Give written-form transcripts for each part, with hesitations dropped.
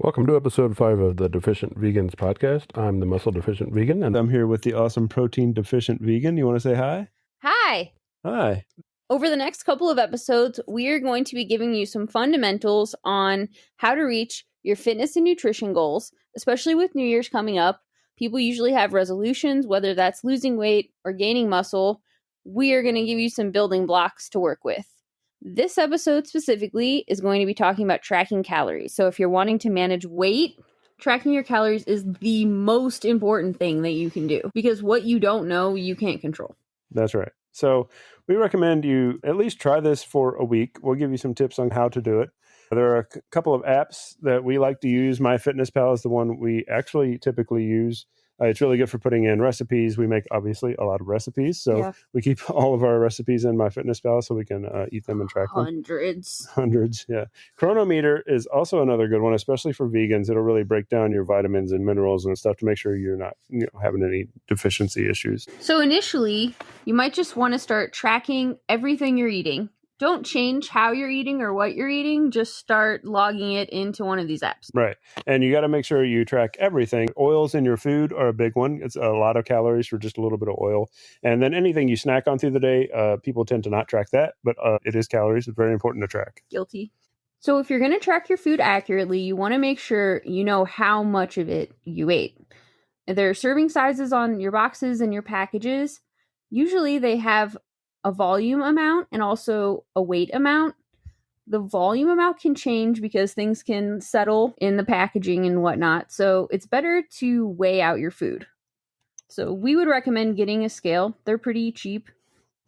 Welcome to episode 5 of the Deficient Vegans podcast. I'm the muscle deficient vegan, and I'm here with the awesome protein deficient vegan. You want to say hi? Hi. Hi. Over the next couple of episodes, we are going to be giving you some fundamentals on how to reach your fitness and nutrition goals, especially with New Year's coming up. People usually have resolutions, whether that's losing weight or gaining muscle. We are going to give you some building blocks to work with. This episode specifically is going to be talking about tracking calories. So if you're wanting to manage weight, tracking your calories is the most important thing that you can do because what you don't know, you can't control. That's right. So we recommend you at least try this for a week. We'll give you some tips on how to do it. There are a couple of apps that we like to use. MyFitnessPal is the one we actually typically use. It's really good for putting in recipes. We make, obviously, a lot of recipes. So we keep all of our recipes in MyFitnessPal so we can eat them and track them. Hundreds, yeah. Cronometer is also another good one, especially for vegans. It'll really break down your vitamins and minerals and stuff to make sure you're not having any deficiency issues. So initially, you might just want to start tracking everything you're eating. Don't change how you're eating or what you're eating. Just start logging it into one of these apps. Right. And you got to make sure you track everything. Oils in your food are a big one. It's a lot of calories for just a little bit of oil. And then anything you snack on through the day, people tend to not track that, but it is calories. It's very important to track. Guilty. So if you're going to track your food accurately, you want to make sure you know how much of it you ate. There are serving sizes on your boxes and your packages. Usually they have a volume amount and also a weight amount. The volume amount can change because things can settle in the packaging and whatnot. So it's better to weigh out your food. So we would recommend getting a scale. They're pretty cheap.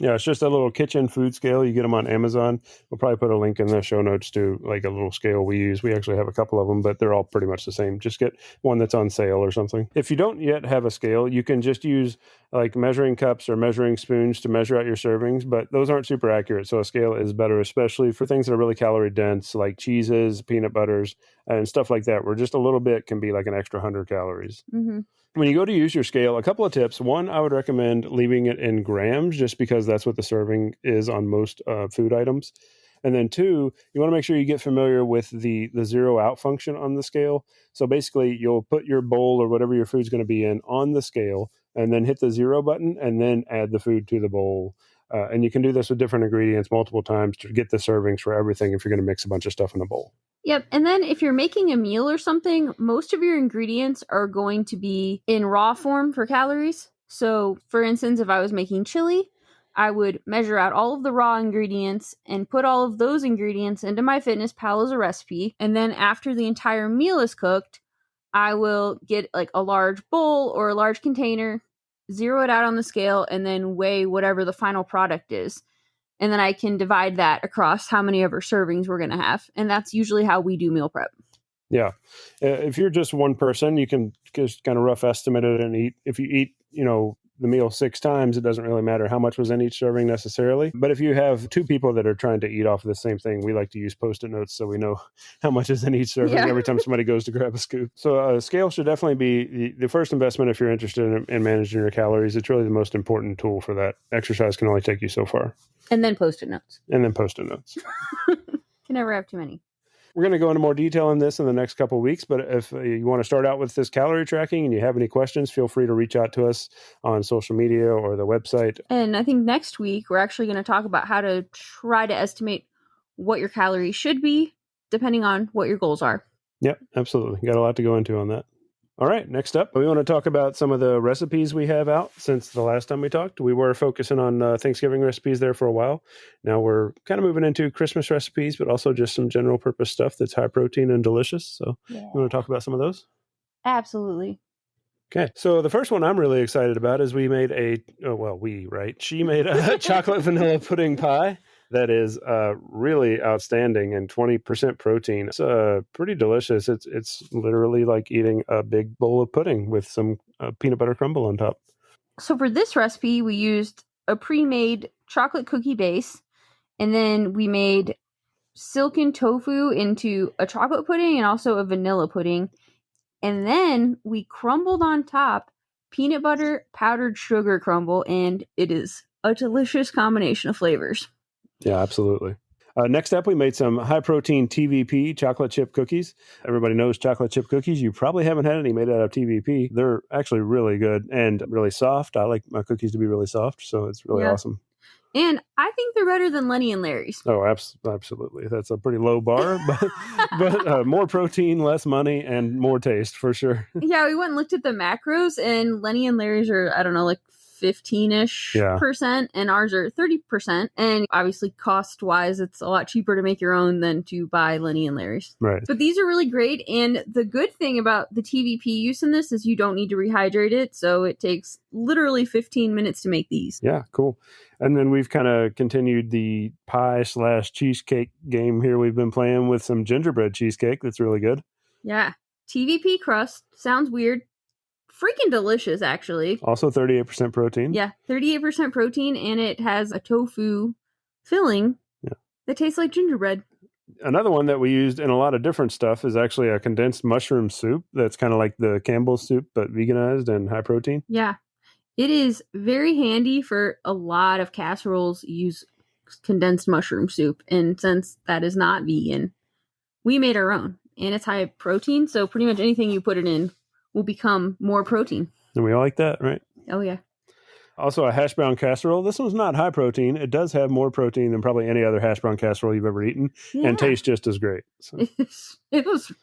Yeah, it's just a little kitchen food scale. You get them on Amazon. We'll probably put a link in the show notes to like a little scale we use. We actually have a couple of them, but they're all pretty much the same. Just get one that's on sale or something. If you don't yet have a scale, you can just use like measuring cups or measuring spoons to measure out your servings, but those aren't super accurate. So a scale is better, especially for things that are really calorie dense, like cheeses, peanut butters, and stuff like that, where just a little bit can be like an extra 100 calories. Mm-hmm. When you go to use your scale, a couple of tips. One, I would recommend leaving it in grams just because that's what the serving is on most food items. And then two, you want to make sure you get familiar with the zero out function on the scale. So basically, you'll put your bowl or whatever your food's going to be in on the scale and then hit the 0 button and then add the food to the bowl. And you can do this with different ingredients multiple times to get the servings for everything if you're going to mix a bunch of stuff in a bowl. Yep. And then if you're making a meal or something, most of your ingredients are going to be in raw form for calories. So for instance, if I was making chili, I would measure out all of the raw ingredients and put all of those ingredients into MyFitnessPal as a recipe. And then after the entire meal is cooked, I will get like a large bowl or a large container, zero it out on the scale, and then weigh whatever the final product is. And then I can divide that across how many of our servings we're going to have. And that's usually how we do meal prep. Yeah. If you're just one person, you can just kind of rough estimate it and eat. If you eat, the meal 6 times, it doesn't really matter how much was in each serving necessarily. But if you have 2 people that are trying to eat off of the same thing, we like to use Post-it notes so we know how much is in each serving every time somebody goes to grab a scoop. So a scale should definitely be the first investment if you're interested in managing your calories. It's really the most important tool for that. Exercise can only take you so far. And then Post-it notes. Can never have too many. We're going to go into more detail on this in the next couple of weeks, but if you want to start out with this calorie tracking and you have any questions, feel free to reach out to us on social media or the website. And I think next week, we're actually going to talk about how to try to estimate what your calories should be, depending on what your goals are. Yep, absolutely. Got a lot to go into on that. All right, next up, we want to talk about some of the recipes we have out since the last time we talked. We were focusing on Thanksgiving recipes there for a while. Now we're kind of moving into Christmas recipes, but also just some general purpose stuff that's high protein and delicious. So you want to talk about some of those? Absolutely. Okay, so the first one I'm really excited about is she made a chocolate vanilla pudding pie. That is really outstanding and 20% protein. It's pretty delicious. It's literally like eating a big bowl of pudding with some peanut butter crumble on top. So for this recipe, we used a pre-made chocolate cookie base, and then we made silken tofu into a chocolate pudding and also a vanilla pudding. And then we crumbled on top peanut butter powdered sugar crumble, and it is a delicious combination of flavors. Yeah, absolutely. Next up, we made some high-protein TVP chocolate chip cookies. Everybody knows chocolate chip cookies. You probably haven't had any made out of TVP. They're actually really good and really soft. I like my cookies to be really soft, so it's really awesome. And I think they're better than Lenny and Larry's. Oh, absolutely. That's a pretty low bar, but more protein, less money, and more taste for sure. Yeah, we went and looked at the macros, and Lenny and Larry's are, I don't know, like 15-ish%, and ours are 30%. And obviously, cost-wise, it's a lot cheaper to make your own than to buy Lenny and Larry's. Right. But these are really great, and the good thing about the TVP use in this is you don't need to rehydrate it, so it takes literally 15 minutes to make these. Yeah, cool. And then we've kind of continued the pie/cheesecake game here we've been playing with some gingerbread cheesecake that's really good. Yeah. TVP crust. Sounds weird. Freaking delicious, actually. Also 38% protein. Yeah, 38% protein, and it has a tofu filling that tastes like gingerbread. Another one that we used in a lot of different stuff is actually a condensed mushroom soup that's kind of like the Campbell's soup, but veganized and high protein. Yeah. It is very handy for a lot of casseroles use condensed mushroom soup, and since that is not vegan, we made our own, and it's high protein, so pretty much anything you put it in will become more protein. And we all like that, right? Oh, yeah. Also, a hash brown casserole. This one's not high protein. It does have more protein than probably any other hash brown casserole you've ever eaten, and tastes just as great. So. It was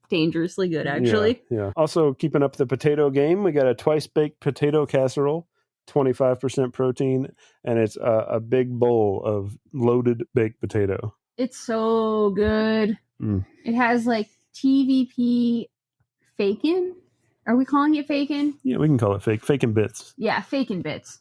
dangerously good, actually. Yeah. Also, keeping up the potato game, we got a twice-baked potato casserole, 25% protein, and it's a big bowl of loaded baked potato. It's so good. It has, like, TVP Fakin. Are we calling it Fakin? Yeah, we can call it Fakin bits. Yeah, Fakin bits.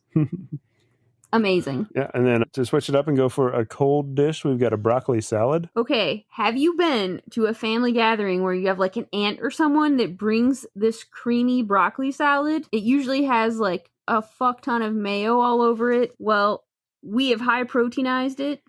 Amazing. Yeah, and then to switch it up and go for a cold dish, we've got a broccoli salad. Okay, have you been to a family gathering where you have like an aunt or someone that brings this creamy broccoli salad? It usually has like a fuck ton of mayo all over it. Well, we have high proteinized it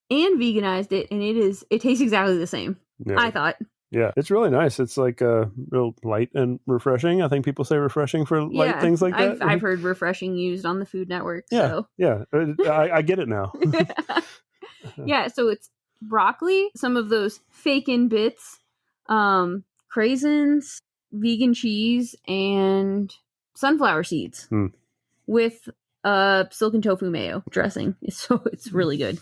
and veganized it, and it tastes exactly the same. Yeah. I thought. Yeah, it's really nice. It's like real light and refreshing. I think people say refreshing for light things like that. I've heard refreshing used on the Food Network. Yeah, so. yeah, I get it now. Yeah, so it's broccoli, some of those Fakin bits, craisins, vegan cheese, and sunflower seeds with silken tofu mayo dressing. So it's really good.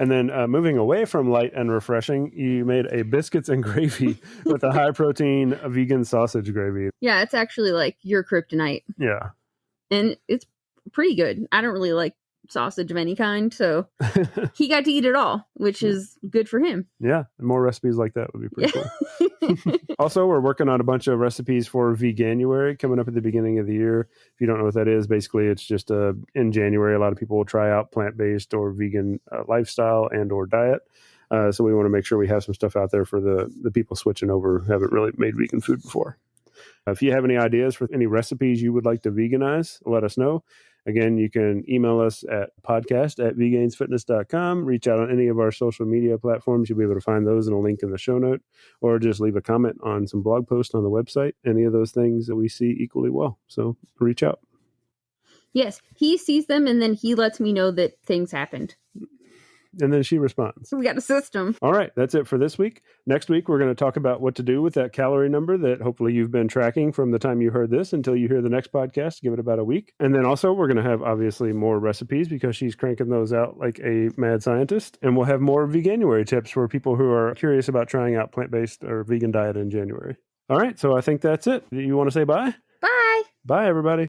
And then moving away from light and refreshing, you made a biscuits and gravy with a high-protein vegan sausage gravy. Yeah, it's actually like your kryptonite. Yeah. And it's pretty good. I don't really like sausage of any kind, so he got to eat it all, which is good for him. Yeah, more recipes like that would be pretty cool. Also, we're working on a bunch of recipes for Veganuary coming up at the beginning of the year. If you don't know what that is, basically it's just in January, a lot of people will try out plant-based or vegan lifestyle and or diet. So we want to make sure we have some stuff out there for the people switching over who haven't really made vegan food before. If you have any ideas for any recipes you would like to veganize, let us know. Again, you can email us at podcast@vegainsfitness.com. Reach out on any of our social media platforms. You'll be able to find those in a link in the show note, or just leave a comment on some blog posts on the website. Any of those things that we see equally well. So reach out. Yes, he sees them and then he lets me know that things happened. And then she responds. We got a system. All right, that's it for this week. Next week, we're going to talk about what to do with that calorie number that hopefully you've been tracking from the time you heard this until you hear the next podcast. Give it about a week. And then also, we're going to have obviously more recipes because she's cranking those out like a mad scientist. And we'll have more Veganuary tips for people who are curious about trying out plant-based or vegan diet in January. All right, so I think that's it. You want to say bye? Bye. Bye, everybody.